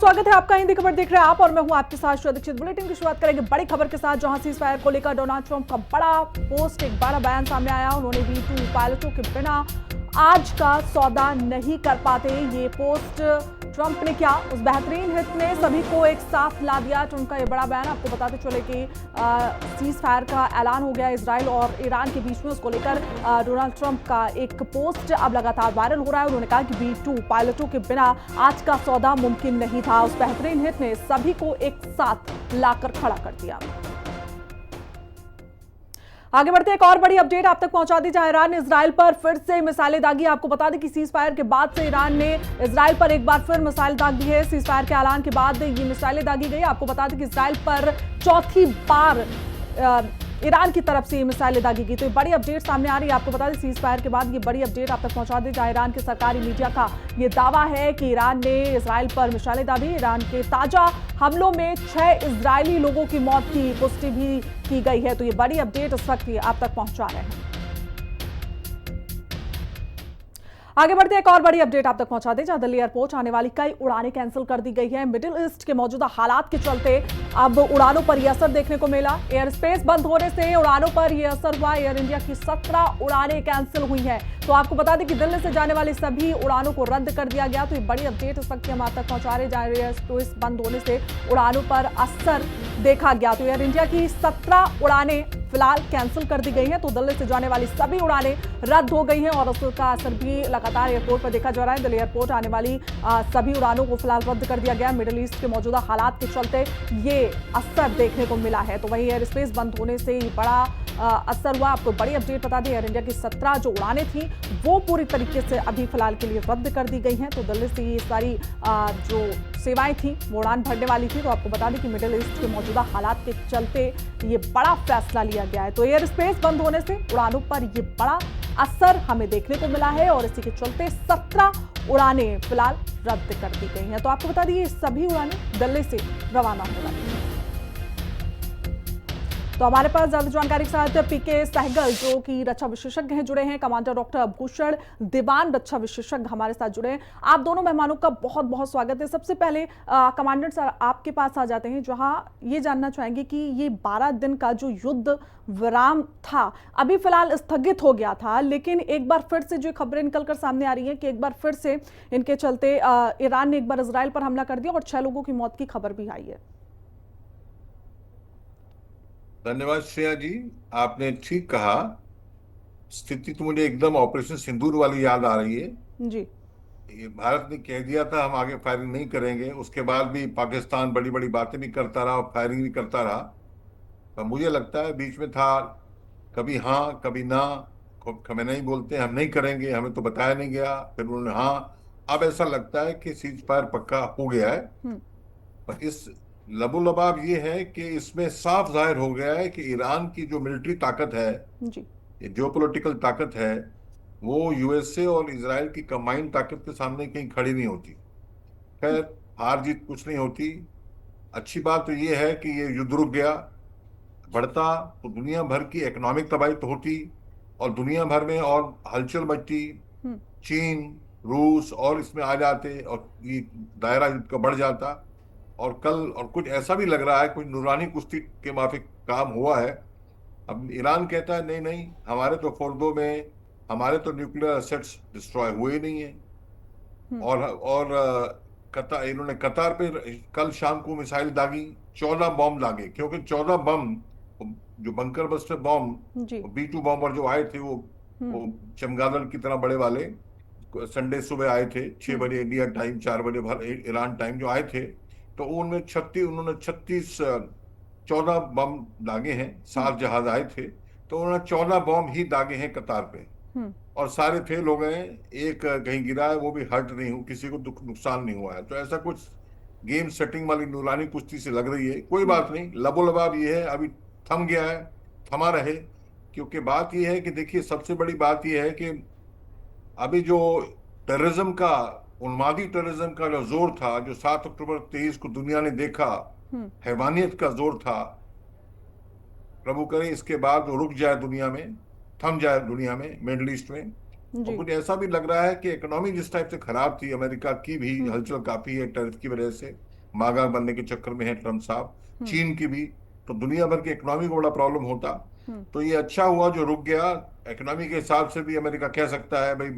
स्वागत है आपका। हिंदी खबर देख रहे हैं आप और मैं हूं आपके साथ दीक्षित। बुलेटिन की शुरुआत करेंगे बड़ी खबर के साथ, जहां सीज फायर को लेकर डोनाल्ड ट्रंप का बड़ा पोस्ट, एक बड़ा बयान सामने आया। उन्होंने V2 पायलटों के बिना आज का सौदा नहीं कर पाते, ये पोस्ट ट्रंप ने किया। उस बेहतरीन हित ने सभी को एक साथ ला दिया। ट्रंप का ये बड़ा बयान, आपको बताते चले कि सीज फायर का ऐलान हो गया इजराइल और ईरान के बीच में। उसको लेकर डोनाल्ड ट्रंप का एक पोस्ट अब लगातार वायरल हो रहा है। उन्होंने कहा कि V2 पायलटों के बिना आज का सौदा मुमकिन नहीं था। उस बेहतरीन हित ने सभी को एक साथ लाकर खड़ा कर दिया। आगे बढ़ते एक और बड़ी अपडेट आप तक पहुंचा दी, जहां ईरान ने इजराइल पर फिर से मिसाइलें दागी। आपको बता दें कि सीज फायर के बाद से ईरान ने इजराइल पर एक बार फिर मिसाइल दाग दी है। सीज फायर के ऐलान के बाद ये मिसाइलें दागी गई। आपको बता दें कि इजराइल पर चौथी बार ईरान की तरफ से ये मिसाइलें दागी गई। तो ये बड़ी अपडेट सामने आ रही है। आपको बता दें सीज फायर के बाद ये बड़ी अपडेट आप तक पहुंचा दें, जहां ईरान के सरकारी मीडिया का ये दावा है कि ईरान ने इजराइल पर मिसाइलें दागी। ईरान के ताजा हमलों में 6 इजरायली लोगों की मौत की पुष्टि भी की गई है। तो ये बड़ी अपडेट इस वक्त आप तक पहुंचा रहे हैं। आगे बढ़ते एक और बड़ी अपडेट आप तक पहुंचा दें, जहां दिल्ली एयरपोर्ट आने वाली कई उड़ानें कैंसिल कर दी गई है। मिडिल ईस्ट के मौजूदा हालात के चलते अब उड़ानों पर यह असर देखने को मिला। एयर स्पेस बंद होने से उड़ानों पर यह असर हुआ। एयर इंडिया की 17 उड़ानें कैंसिल हुई हैं। तो आपको बता दें कि दिल्ली से जाने वाली सभी उड़ानों को रद्द कर दिया गया। तो ये बड़ी अपडेट इस वक्त हम आप तक पहुंचा रहे हैं, जहां एयर स्पेस बंद होने से उड़ानों पर असर देखा गया। तो एयर इंडिया की 17 उड़ानें फिलहाल कैंसिल कर दी गई हैं। तो दिल्ली से जाने वाली सभी उड़ानें रद्द हो गई हैं और उसका असर भी लगातार एयरपोर्ट पर देखा जा रहा है। दिल्ली एयरपोर्ट आने वाली सभी उड़ानों को फिलहाल रद्द कर दिया गया। मिडिल ईस्ट के मौजूदा हालात के चलते ये असर देखने को मिला है। तो वहीं एयर स्पेस बंद होने से बड़ा असर हुआ। आपको बड़ी अपडेट बता दें, एयर इंडिया की 17 जो उड़ानें थी वो पूरी तरीके से अभी फिलहाल के लिए रद्द कर दी गई हैं। तो दिल्ली से ये सारी जो सेवाएं थी वो उड़ान भरने वाली थी। तो आपको बता दें कि मिडिल ईस्ट के मौजूदा हालात के चलते ये बड़ा फैसला लिया गया है। तो एयर स्पेस बंद होने से उड़ानों पर ये बड़ा असर हमें देखने को मिला है और इसी के चलते 17 उड़ानें फिलहाल रद्द कर दी गई हैं। तो आपको बता दें सभी उड़ानें दिल्ली से रवाना होने वाली हैं। तो हमारे पास ज्यादा जानकारी के साथ पीके सहगल, जो कि रक्षा विशेषज्ञ हैं, जुड़े हैं। कमांडर डॉक्टर भूषण दीवान, रक्षा विशेषज्ञ हमारे साथ जुड़े हैं। आप दोनों मेहमानों का बहुत बहुत स्वागत है। सबसे पहले कमांडर सर आपके पास आ जाते हैं, जहां ये जानना चाहेंगे कि ये 12 दिन का जो युद्ध विराम था अभी फिलहाल स्थगित हो गया था, लेकिन एक बार फिर से जो खबरें निकलकर सामने आ रही हैं कि एक बार फिर से इनके चलते ईरान ने एक बार इजराइल पर हमला कर दिया और 6 लोगों की मौत की खबर भी आई है। धन्यवाद श्रेया जी, आपने ठीक कहा। स्थिति तो मुझे एकदम ऑपरेशन सिंदूर वाली याद आ रही है। जी ये भारत ने कह दिया था हम आगे फायरिंग नहीं करेंगे, उसके बाद भी पाकिस्तान बड़ी बड़ी बातें भी करता रहा और फायरिंग भी करता रहा। तो मुझे लगता है बीच में था कभी हाँ कभी ना। हमें नहीं बोलते हम नहीं करेंगे, हमें तो बताया नहीं गया, फिर उन्होंने हाँ। अब ऐसा लगता है कि सीज फायर पक्का हो गया है। पर इस लबोलबाब ये है कि इसमें साफ जाहिर हो गया है कि ईरान की जो मिलिट्री ताकत है, जी ये जियोपॉलिटिकल ताकत है, वो यूएसए और इजराइल की कंबाइंड ताकत के सामने कहीं खड़ी नहीं होती। खैर, हार जीत कुछ नहीं होती। अच्छी बात तो ये है कि ये युद्ध रुक गया। बढ़ता तो दुनिया भर की इकोनॉमिक तबाही तो होती और दुनिया भर में और हलचल मचती। चीन, रूस और इसमें आ जाते और ये दायरा युद्ध का बढ़ जाता। और कल और कुछ ऐसा भी लग रहा है, कुछ नूरानी कुश्ती के माफिक काम हुआ है। अब ईरान कहता है नहीं नहीं, हमारे तो फोर्दो में हमारे तो न्यूक्लियर असेट्स डिस्ट्रॉय हुए ही नहीं है। और कतार, इन्होंने कतार पे कल शाम को मिसाइल दागी, 14 बॉम्ब दागे, क्योंकि 14 बम जो बंकर बस्टर जी बॉम्ब B2 बॉम्बर जो आए थे वो चमगादड़ की तरह बड़े वाले संडे सुबह आए थे 6 बजे इंडिया टाइम, 4 बजे ईरान टाइम जो आए थे। तो उनमें 36 उन्होंने 36 14 बम दागे हैं। 7 जहाज आए थे तो उन्होंने 14 बम ही दागे हैं कतार पे और सारे फेल हो गए। एक कहीं गिरा है, वो भी हर्ट नहीं हुआ, किसी को नुकसान नहीं हुआ है। तो ऐसा कुछ गेम सेटिंग वाली नूरानी कुश्ती से लग रही है। कोई बात नहीं, लबोलबाब ये है अभी थम गया है, थमा रहे। क्योंकि बात ये है कि देखिए, सबसे बड़ी बात ये है कि अभी जो टेररिज्म का, उन्मादी टेररिज्म का जो जोर था, जो 7 अक्टूबर 23 को दुनिया ने देखा, हैवानियत का जोर था, प्रभु करे इसके बाद वो रुक जाए दुनिया में, थम जाए दुनिया में, मिडल ईस्ट में। और जी कुछ ऐसा भी लग रहा है कि इकोनॉमी जिस टाइप से खराब थी, अमेरिका की भी हलचल काफी है टैरिफ की वजह से। मागा बनने के चक्कर में है ट्रम्प साहब, चीन की भी। तो दुनिया भर की इकोनॉमी को बड़ा प्रॉब्लम होता। तो ये अच्छा हुआ जो रुक गया। इकोनॉमी के हिसाब से भी अमेरिका कह सकता है भाई,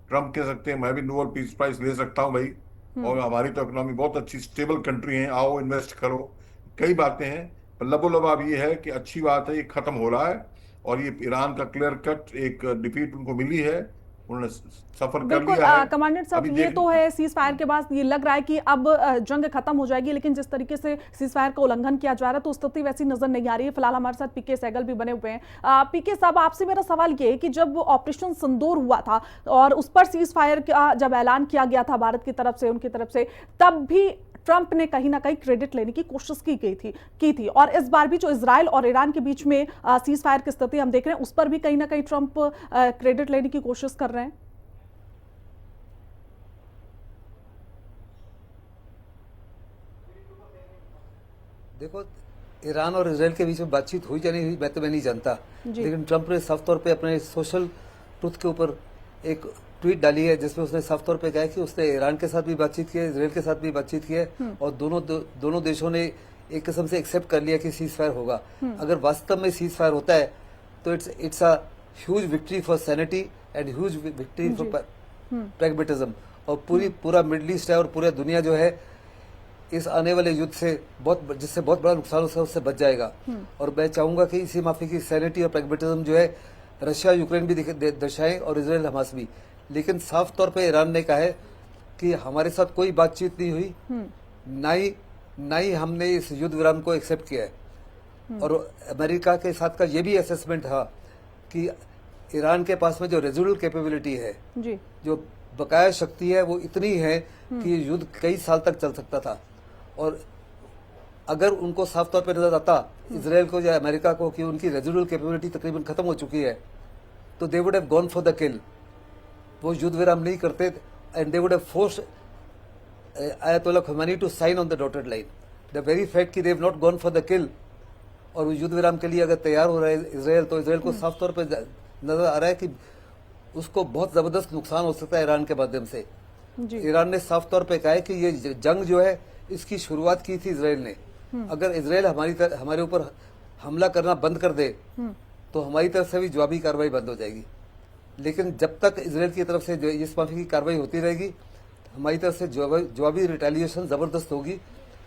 ट्रम्प कह सकते हैं मैं भी नोबेल पीस प्राइज ले सकता हूं भाई, और हमारी तो इकोनॉमी बहुत अच्छी स्टेबल कंट्री है, आओ इन्वेस्ट करो। कई बातें हैं, पर लबोलबाब ये है कि अच्छी बात है ये खत्म हो रहा है, और ये ईरान का क्लियर कट एक डिफीट उनको मिली है, उन्होंने सफर कर बिल्कुल लिया है। कमांडेंट साहब, अभी ये देख, तो है सीज फायर के बाद ये लग रहा है कि अब जंग खत्म हो जाएगी, लेकिन जिस तरीके से सीज फायर का उल्लंघन किया जा रहा है तो स्थिति वैसी नजर नहीं आ रही है। फिलहाल हमारे साथ पीके सहगल भी बने हुए हैं। पीके साहब, आपसे मेरा सवाल ये है कि जब ऑपरेशन सिंदूर हुआ था और उस पर सीज फायर का जब ऐलान किया गया था भारत की तरफ से, उनकी तरफ से, तब भी ट्रंप ने कहीं ना कहीं क्रेडिट लेने की कोशिश की थी और इस बार भी जो इजराइल और ईरान के बीच में सीज फायर की स्थिति हम देख रहे हैं उस पर भी कहीं ना कहीं ट्रंप क्रेडिट लेने की कोशिश कर रहे हैं। देखो, ईरान और इसराइल के बीच में बातचीत हुई या नहीं हुई मैं नहीं जानता, लेकिन ट्रंप ने साफ तौर पे अपने सोशल ट्रुथ के ऊपर एक ट्वीट डाली है जिसमें उसने साफ तौर पे कहा है कि उसने ईरान के साथ भी बातचीत की है, इसराइल के साथ भी बातचीत की है, और दोनों देशों ने एक किस्म से एक्सेप्ट कर लिया कि सीज फायर होगा। अगर वास्तव में सीज फायर होता है तो it's a huge victory for sanity and huge victory for pragmatism, और पूरा मिडल ईस्ट है और पूरा दुनिया जो है इस आने वाले युद्ध से जिससे बहुत बड़ा नुकसान होगा उससे बच जाएगा। और मैं चाहूंगा कि इसी माफी की सैनिटी और प्रैग्मेटिज्म जो है रशिया यूक्रेन भी दर्शाए और इसराइल हमास भी। लेकिन साफ तौर पे ईरान ने कहा है कि हमारे साथ कोई बातचीत नहीं हुई, ना ही हमने इस युद्ध विराम को एक्सेप्ट किया है। और अमेरिका के साथ का ये भी असेसमेंट था कि ईरान के पास में जो रेजिडुअल कैपेबिलिटी है, जो बकाया शक्ति है, वो इतनी है कि युद्ध कई साल तक चल सकता था। और अगर उनको साफ तौर पर नजर आता इसराइल को या अमेरिका को कि उनकी रेजिडुअल कैपेबिलिटी तकरीबन खत्म हो चुकी है, तो they would have gone for the kill. वो युद्ध विराम नहीं करते and they would have forced Ayatollah Khomeini to sign on the dotted line. The very fact कि they have not gone for the kill और वो युद्ध विराम के लिए अगर तैयार हो रहा है इसराइल, तो इसराइल को साफ तौर पर नजर आ रहा है कि उसको बहुत जबरदस्त नुकसान हो सकता है ईरान के माध्यम से। ईरान ने साफ तौर पे कहा है कि ये जंग जो है इसकी शुरुआत की थी इसराइल ने। अगर इसराइल हमारे ऊपर हमला करना बंद कर दे तो हमारी तरफ से भी जवाबी कार्रवाई बंद हो जाएगी। लेकिन जब तक इसराइल की तरफ से इस माफी की कार्रवाई होती रहेगी, हमारी तरफ से जवाबी रिटेलिएशन जबरदस्त होगी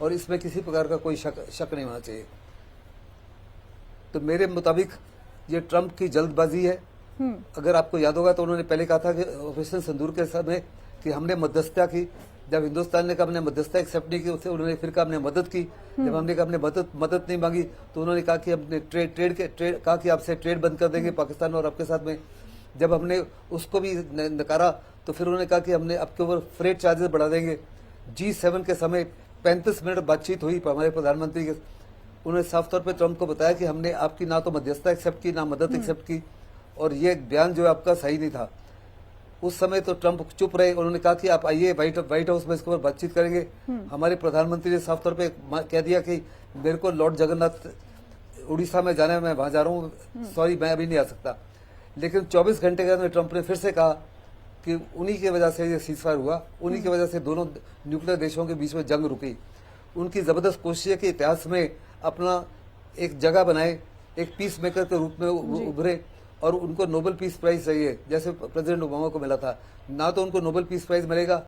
और इसमें किसी प्रकार का कोई शक नहीं होना चाहिए। तो मेरे मुताबिक ये ट्रंप की जल्दबाजी है। अगर आपको याद होगा तो उन्होंने पहले कहा था कि ऑपरेशन सिंदूर के समय कि हमने मध्यस्थता की। जब हिंदुस्तान ने कहा हमने मध्यस्थता एक्सेप्ट नहीं की, उससे उन्होंने फिर कहा हमने मदद की। जब हमने कहा हमने मदद नहीं मांगी तो उन्होंने कहा कि हमने कहा कि आपसे ट्रेड बंद कर देंगे पाकिस्तान और आपके साथ में। जब हमने उसको भी नकारा तो फिर उन्होंने कहा कि हमने आपके ऊपर फ्रेट चार्जेस बढ़ा देंगे। G7 के समय 35 मिनट बातचीत हुई हमारे प्रधानमंत्री के। उन्होंने साफ तौर पर ट्रंप को बताया कि हमने आपकी ना तो मध्यस्थता एक्सेप्ट की ना मदद एक्सेप्ट की, और ये बयान जो है आपका सही नहीं था। उस समय तो ट्रंप चुप रहे। उन्होंने कहा कि आप आइए व्हाइट हाउस में इसके ऊपर बातचीत करेंगे। हमारे प्रधानमंत्री ने साफ तौर पे कह दिया कि मेरे को लॉर्ड जगन्नाथ उड़ीसा में जाना है, मैं वहां जा रहा हूँ, सॉरी मैं अभी नहीं आ सकता। लेकिन 24 घंटे के अंदर ट्रंप ने फिर से कहा कि उन्हीं की वजह से ये सीजफायर हुआ, उन्हीं की वजह से दोनों न्यूक्लियर देशों के बीच में जंग रुकी। उनकी जबरदस्त कोशिश है कि इतिहास में अपना एक जगह बनाए, एक पीस मेकर के रूप में उभरे, और उनको नोबेल पीस प्राइज चाहिए जैसे प्रेसिडेंट ओबामा को मिला था। ना तो उनको नोबेल पीस प्राइज मिलेगा